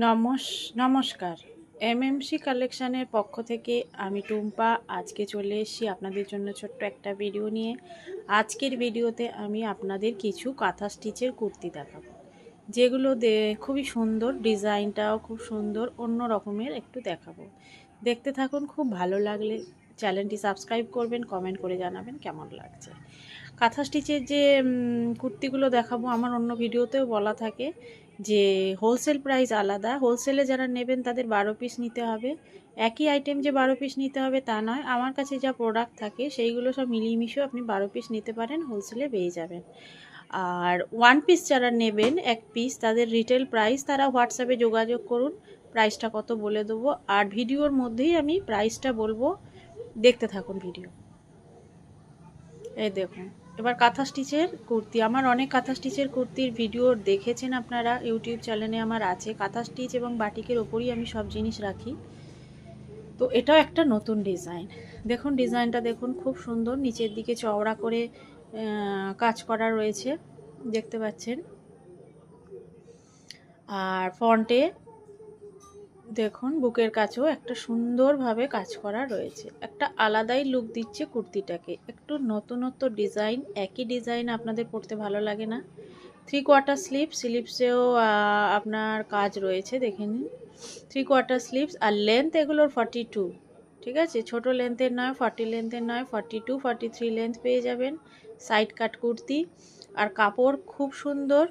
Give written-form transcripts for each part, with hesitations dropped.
নমস্কার। এমএমসি কালেকশানের পক্ষ থেকে আমি টুম্পা আজকে চলে এসেছি আপনাদের জন্য ছোট্ট একটা ভিডিও নিয়ে। আজকের ভিডিওতে আমি আপনাদের কিছু কাঁথা স্টিচের কুর্তি দেখাবো, যেগুলো খুবই সুন্দর, ডিজাইনটাও খুব সুন্দর, অন্য রকমের একটু দেখাবো। দেখতে থাকুন, খুব ভালো লাগলে চ্যানেলটি সাবস্ক্রাইব করবেন, কমেন্ট করে জানাবেন কেমন লাগছে। কাঁথা স্টিচের যে কুর্তিগুলো দেখাবো, আমার অন্য ভিডিওতেও বলা থাকে যে হোলসেল প্রাইস আলাদা। হোলসেলে যারা নেবেন তাদের 12 পিস নিতে হবে। একই আইটেম যে 12 পিস নিতে হবে তা নয়, আমার কাছে যা প্রোডাক্ট থাকে সেইগুলো সব মিলিয়ে মিশিয়ে আপনি 12 পিস নিতে পারেন, হোলসেলে পেয়ে যাবেন। আর 1 পিস যারা নেবেন, 1 পিস, তাদের রিটেল প্রাইস তারা হোয়াটসঅ্যাপে যোগাযোগ করুন, প্রাইসটা কত বলে দেবো। আর ভিডিওর মধ্যেই আমি প্রাইসটা বলবো, দেখতে থাকুন ভিডিও। এই দেখুন, এবার কাঁথা স্টিচের কুর্তি। আমার অনেক কাঁথা স্টিচের কুর্তির ভিডিও দেখেছেন আপনারা, ইউটিউব চ্যানেলে আমার আছে। কাঁথা স্টিচ এবং বাটিকের ওপরই আমি সব জিনিস রাখি। তো এটাও একটা নতুন ডিজাইন। দেখুন ডিজাইনটা দেখুন, খুব সুন্দর। নিচের দিকে চওড়া করে কাজ করা রয়েছে, দেখতে পাচ্ছেন। আর ফ্রন্টে দেখুন বুকের কাছেও একটা সুন্দরভাবে কাজ করা রয়েছে, একটা আলাদাই লুক দিচ্ছে কুর্তিটাকে। একটু নতুনত্ব ডিজাইন, একই ডিজাইন আপনাদের পরতে ভালো লাগে না। 3/4 স্লিপসেও আপনার কাজ রয়েছে, দেখে নিন। 3/4 স্লিপস, আর লেন্থ এগুলোর 42, ঠিক আছে। ছোট লেন্থের নয়, 40 লেন্থের নয়, 42 43 লেন্থ পেয়ে যাবেন। সাইড কাট কুর্তি, আর কাপড় খুব সুন্দর।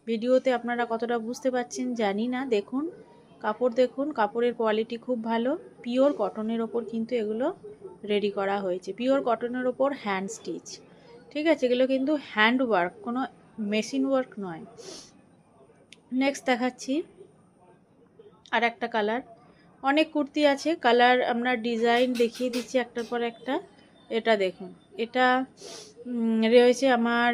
ভিডিওতে আপনারা কতটা বুঝতে পারছেন জানি না, দেখুন কাপড় দেখুন, কাপড়ের কোয়ালিটি খুব ভালো। পিওর কটনের ওপর কিন্তু এগুলো রেডি করা হয়েছে, পিওর কটনের ওপর হ্যান্ড স্টিচ, ঠিক আছে। এগুলো কিন্তু হ্যান্ড ওয়ার্ক, কোনো মেশিন ওয়ার্ক নয়। নেক্সট দেখাচ্ছি আর একটা কালার। অনেক কুর্তি আছে, কালার আমরা ডিজাইন দেখিয়ে দিচ্ছি একটার পর একটা। এটা দেখুন, এটা রয়েছে আমার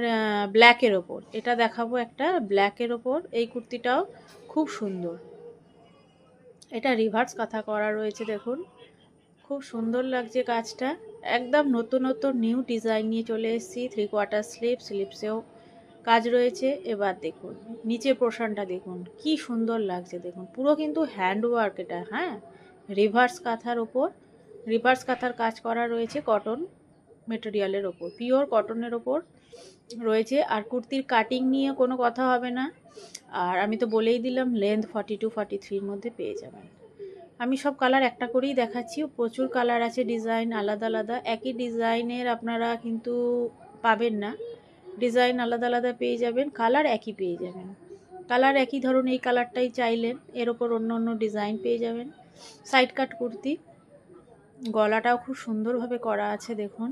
ব্ল্যাকের ওপর। এটা দেখাবো একটা ব্ল্যাকের ওপর। এই কুর্তিটাও খুব সুন্দর। এটা রিভার্স কাঁথা করা রয়েছে, দেখুন খুব সুন্দর লাগছে কাজটা। একদম নতুন নিউ ডিজাইন নিয়ে চলে এসেছি। 3/4 স্লিপসেও কাজ রয়েছে। এবার দেখুন নিচে পোর্শনটা দেখুন কি সুন্দর লাগছে, দেখুন পুরো কিন্তু হ্যান্ডওয়ার্ক এটা, হ্যাঁ। রিভার্স কাঁথার ওপর, রিভার্স কাঁথার কাজ করা রয়েছে কটন মেটেরিয়ালের ওপর, পিওর কটনের ওপর রয়েছে। আর কুর্তির কাটিং নিয়ে কোনো কথা হবে না। আর আমি তো বলেই দিলাম লেন্থ 42 43-র মধ্যে পেয়ে যাবেন। আমি সব কালার একটা করেই দেখাচ্ছি, প্রচুর কালার আছে, ডিজাইন আলাদা আলাদা। একই ডিজাইনের আপনারা কিন্তু পাবেন না, ডিজাইন আলাদা আলাদা পেয়ে যাবেন, কালার একই পেয়ে যাবেন। কালার একই, ধরুন এই কালারটাই চাইলেন, এর ওপর অন্য অন্য ডিজাইন পেয়ে যাবেন। সাইড কাট কুর্তি, গলাটাও খুব সুন্দরভাবে করা আছে দেখুন।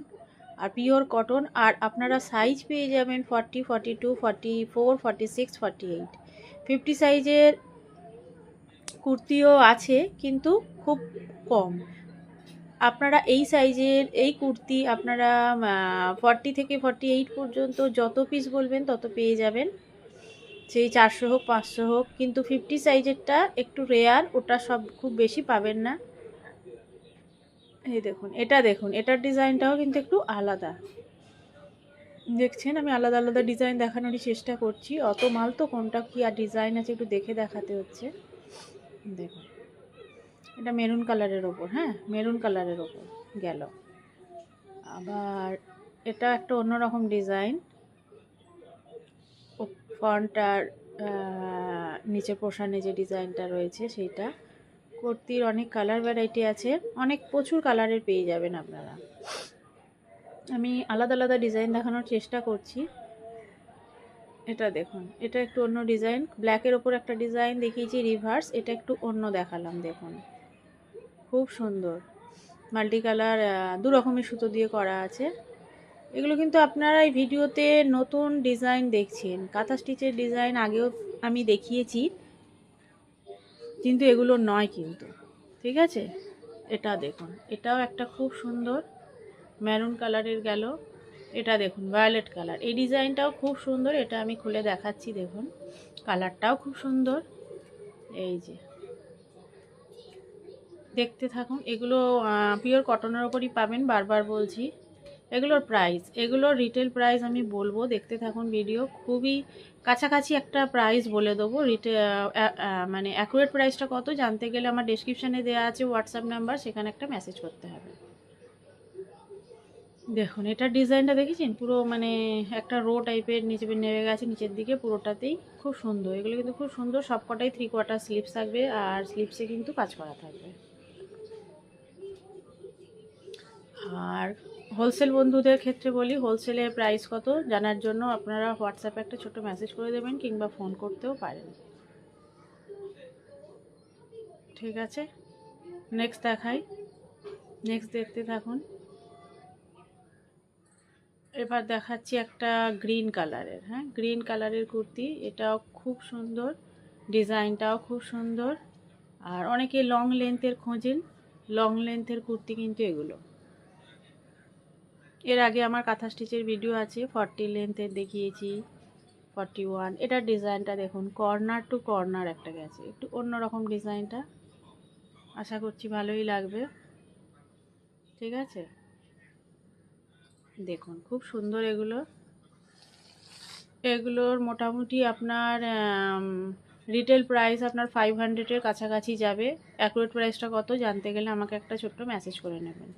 আর পিওর কটন। আর আপনারা সাইজ পেয়ে যাবেন 40 42 44 46 48। 50 সাইজের কুর্তিও আছে কিন্তু খুব কম। আপনারা এই সাইজের এই কুর্তি আপনারা 40 থেকে 48 পর্যন্ত যত পিস বলবেন তত পেয়ে যাবেন, সেই 400 হোক 500 হোক। কিন্তু 50 সাইজেরটা একটু রেয়ার, ওটা সব খুব বেশি পাবেন না। এই দেখুন, এটা দেখুন, এটার ডিজাইনটাও কিন্তু একটু আলাদা। দেখছেন আমি আলাদা আলাদা ডিজাইন দেখানোরই চেষ্টা করছি, অত মাল তো কোনটা কি আর ডিজাইন আছে একটু দেখে দেখাতে হচ্ছে। দেখুন এটা মেরুন কালারের ওপর, হ্যাঁ মেরুন কালারের ওপর গেল। আবার এটা একটা অন্যরকম ডিজাইন, ফ্রন্ট আর নিচে পোষানে যে ডিজাইনটা রয়েছে সেইটা। কুর্তির অনেক কালার ভ্যারাইটি আছে, অনেক প্রচুর কালারের পেয়ে যাবেন আপনারা। আমি আলাদা আলাদা ডিজাইন দেখানোর চেষ্টা করছি। এটা দেখুন, এটা একটু অন্য ডিজাইন, ব্ল্যাকের ওপর একটা ডিজাইন দেখিয়েছি রিভার্স, এটা একটু অন্য দেখালাম। দেখুন খুব সুন্দর, মাল্টি কালার, দু রকমের সুতো দিয়ে করা আছে। এগুলো কিন্তু আপনারা এই ভিডিওতে নতুন ডিজাইন দেখছেন, কাঁথা স্টিচের ডিজাইন আগেও আমি দেখিয়েছি, কিন্তু এগুলো নয় কিন্তু, ঠিক আছে। এটা দেখুন, এটাও একটা খুব সুন্দর মেরুন কালারের গেল। এটা দেখুন ভায়োলেট কালার, এই ডিজাইনটাও খুব সুন্দর, এটা আমি খুলে দেখাচ্ছি। দেখুন কালারটাও খুব সুন্দর, এই যে দেখতে থাকুন। এগুলো পিওর কটনের ওপরই পাবেন, বারবার বলছি। এগুলোর প্রাইস, এগুলোর রিটেল প্রাইস আমি বলবো, দেখতে থাকুন ভিডিও। খুবই কাছাকাছি একটা প্রাইস বলে দেবো। মানে অ্যাকুরেট প্রাইসটা কত জানতে গেলে আমার ডেসক্রিপশানে দেওয়া আছে হোয়াটসঅ্যাপ নাম্বার, সেখানে একটা মেসেজ করতে হবে। দেখুন এটার ডিজাইনটা দেখেছেন, পুরো মানে একটা রো টাইপের নিচে নেমে গেছে নিচের দিকে পুরোটাতেই, খুব সুন্দর। এগুলো কিন্তু খুব সুন্দর, সবকটাই 3/4 স্লিভস থাকবে, আর স্লিভসে কিন্তু কাজ করা থাকবে। আর হোলসেল বন্ধুদের ক্ষেত্রে বলি, হোলসেলের প্রাইস কত জানার জন্য আপনারা হোয়াটসঅ্যাপে একটা ছোট মেসেজ করে দেবেন, কিংবা ফোন করতেও পারেন। ঠিক আছে, নেক্সট দেখাই, নেক্সট দেখতে থাকুন। এবার দেখাচ্ছি একটা গ্রিন কালারের, হ্যাঁ গ্রিন কালারের কুর্তি। এটাও খুব সুন্দর, ডিজাইনটাও খুব সুন্দর। আর অনেকে লং লেন্থের খোঁজেন, লং লেন্থের কুর্তি কিন্তু এগুলো। এর আগে আমার কাঁথা স্টিচের ভিডিও আছে, 40 লেন্থের দেখিয়েছি, 41। এটার ডিজাইনটা দেখুন, কর্নার টু কর্নার একটা গেছে, একটু অন্যরকম ডিজাইনটা, আশা করছি ভালোই লাগবে। ঠিক আছে, দেখুন খুব সুন্দর এগুলো। এগুলোর মোটামুটি আপনার রিটেল প্রাইস আপনার 500-এর কাছাকাছি যাবে। অ্যাকুরেট প্রাইসটা কত জানতে গেলে আমাকে একটা ছোট্ট মেসেজ করে নেবেন।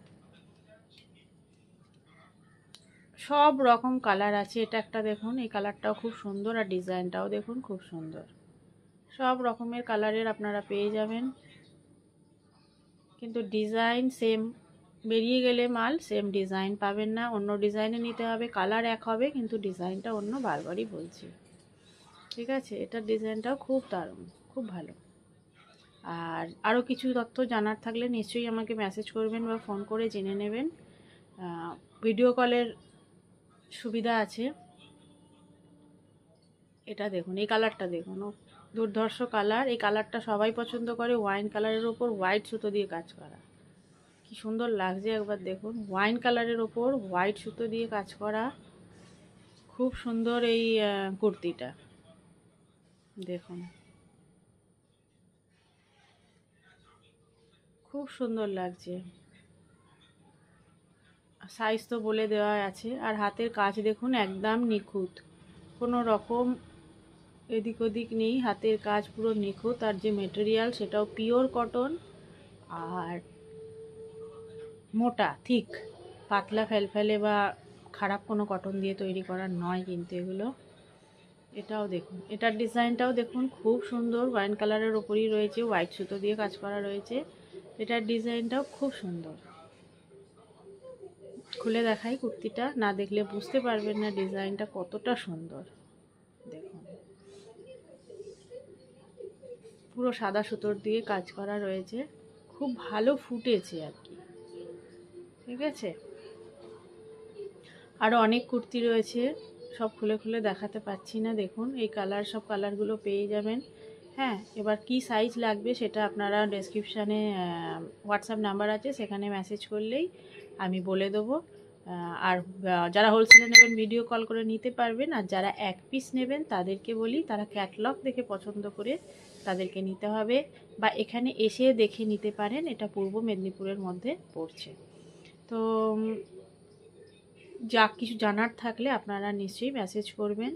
সব রকম কালার আছে, এটা একটা দেখুন, এই কালারটাও খুব সুন্দর, আর ডিজাইনটাও দেখুন খুব সুন্দর। সব রকমের কালারের আপনারা পেয়ে যাবেন, কিন্তু ডিজাইন সেম, বেরিয়ে গেলে মাল সেম ডিজাইন পাবেন না, অন্য ডিজাইনে নিতে হবে। কালার এক হবে কিন্তু ডিজাইনটা অন্য, বারবারই বলছি। ঠিক আছে, এটার ডিজাইনটাও খুব দারুণ, খুব ভালো। আর আরও কিছু তথ্য জানার থাকলে নিশ্চয়ই আমাকে মেসেজ করবেন বা ফোন করে জেনে নেবেন। ভিডিও কলের সুবিধা আছে। এটা দেখুন, এই কালারটা দেখুন, ও দুর্ধর্ষ কালার। এই কালারটা সবাই পছন্দ করে, ওয়াইন কালারের ওপর হোয়াইট সুতো দিয়ে কাজ করা, কি সুন্দর লাগছে একবার দেখুন। ওয়াইন কালারের ওপর হোয়াইট সুতো দিয়ে কাজ করা, খুব সুন্দর এই কুর্তিটা দেখুন, খুব সুন্দর লাগছে। সাইজ তো বলে দেওয়া আছে। আর হাতের কাজ দেখুন, একদম নিখুঁত, কোনো রকম এদিক ওদিক নেই, হাতের কাজ পুরো নিখুঁত। আর যে মেটেরিয়াল সেটাও পিওর কটন, আর মোটা থিক, পাতলা ফেলফেলে বা খারাপ কোনো কটন দিয়ে তৈরি করা নয় কিন্তু এগুলো। এটাও দেখুন, এটার ডিজাইনটাও দেখুন খুব সুন্দর, ওয়াইন কালারের ওপরই রয়েছে, হোয়াইট সুতো দিয়ে কাজ করা রয়েছে। এটার ডিজাইনটাও খুব সুন্দর। খুলে দেখাই কুর্তিটা, না দেখলে বুঝতে পারবেন না ডিজাইনটা কতটা সুন্দর। দেখুন পুরো সাদা সুতোর দিয়ে কাজ করা রয়েছে, খুব ভালো ফুটেছে আর কি। ঠিক আছে, আরও অনেক কুর্তি রয়েছে, সব খুলে খুলে দেখাতে পাচ্ছি না। দেখুন এই কালার, সব কালারগুলো পেয়ে যাবেন। হ্যাঁ, এবার কি সাইজ লাগবে সেটা আপনারা ডেসক্রিপশানে হোয়াটসঅ্যাপ নাম্বার আছে, সেখানে মেসেজ করলেই আমি বলে দেবো। আর যারা হোলসেলে নেবেন ভিডিও কল করে নিতে পারবেন, আর যারা এক পিস নেবেন তাদেরকে বলি তারা ক্যাটলগ দেখে পছন্দ করে তাদেরকে নিতে হবে, বা এখানে এসে দেখে নিতে পারেন। এটা পূর্ব মেদিনীপুরের মধ্যে পড়ছে। তো যা কিছু জানার থাকলে আপনারা নিশ্চয়ই মেসেজ করবেন,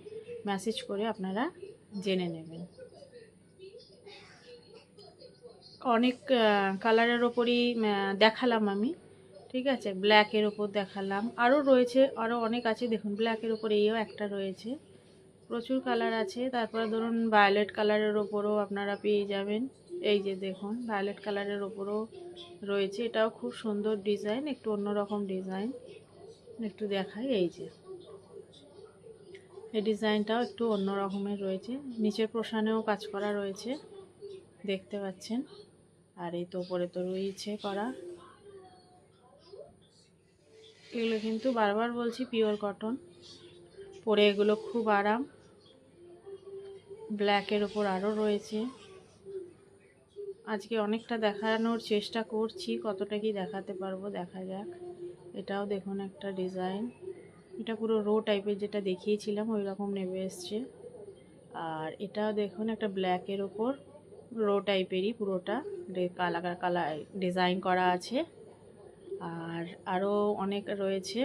মেসেজ করে আপনারা জেনে নেবেন। অনেক কালারের ওপরই দেখালাম আমি। ঠিক আছে, ব্ল্যাকের ওপর দেখালাম, আরও রয়েছে, আরও অনেক আছে। দেখুন ব্ল্যাকের ওপর এইও একটা রয়েছে, প্রচুর কালার আছে। তারপরে ধরুন ভায়োলেট কালারের ওপরও আপনারা পেয়ে যাবেন। এই যে দেখুন ভায়োলেট কালারের ওপরও রয়েছে, এটাও খুব সুন্দর ডিজাইন, একটু অন্যরকম ডিজাইন। একটু দেখাই, এই যে এই ডিজাইনটাও একটু অন্য রকমের রয়েছে, নিচের পোর্শনেও কাজ করা রয়েছে, দেখতে পাচ্ছেন। আর এই তো উপরে তো রয়েছে করা। এগুলো কিন্তু বারবার বলছি পিওর কটন, পরে এগুলো খুব আরাম। ব্ল্যাকের ওপর আরও রয়েছে। আজকে অনেকটা দেখানোর চেষ্টা করছি, কতটা কি দেখাতে পারবো দেখা যাক। এটাও দেখুন একটা ডিজাইন, এটা পুরো রো টাইপের, যেটা দেখিয়েছিলাম ওই রকম নেমে এসছে। আর এটাও দেখুন একটা ব্ল্যাকের ওপর রো টাইপেরই, পুরোটা কালার কালার ডিজাইন করা আছে। আর আরও অনেক রয়েছে,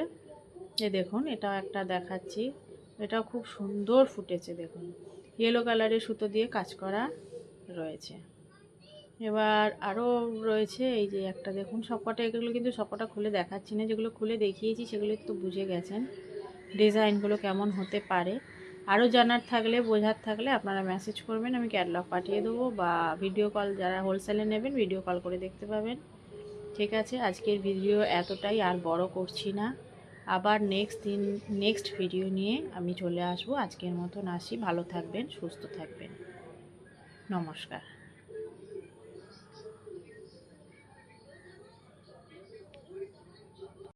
এই দেখুন এটাও একটা দেখাচ্ছি, এটাও খুব সুন্দর ফুটেছে। দেখুন ইয়েলো কালারের সুতো দিয়ে কাজ করা রয়েছে। এবার আরও রয়েছে এই যে একটা দেখুন, সবকটা এগুলো কিন্তু সবকটা খুলে দেখাচ্ছি না, যেগুলো খুলে দেখিয়েছি সেগুলো তো বুঝে গেছেন ডিজাইনগুলো কেমন হতে পারে। আরও জানার থাকলে বোঝার থাকলে আপনারা মেসেজ করবেন, আমি ক্যাটালগ পাঠিয়ে দেবো, বা ভিডিও কল যারা হোলসেলে নেবেন ভিডিও কল করে দেখতে পাবেন। ঠিক আছে, আজকের ভিডিও এতটাই, আর বড় করছি না। আবার নেক্সট ভিডিও নিয়ে আমি চলে আসবো। আজকের মতন আসি, ভালো থাকবেন, সুস্থ থাকবেন, নমস্কার।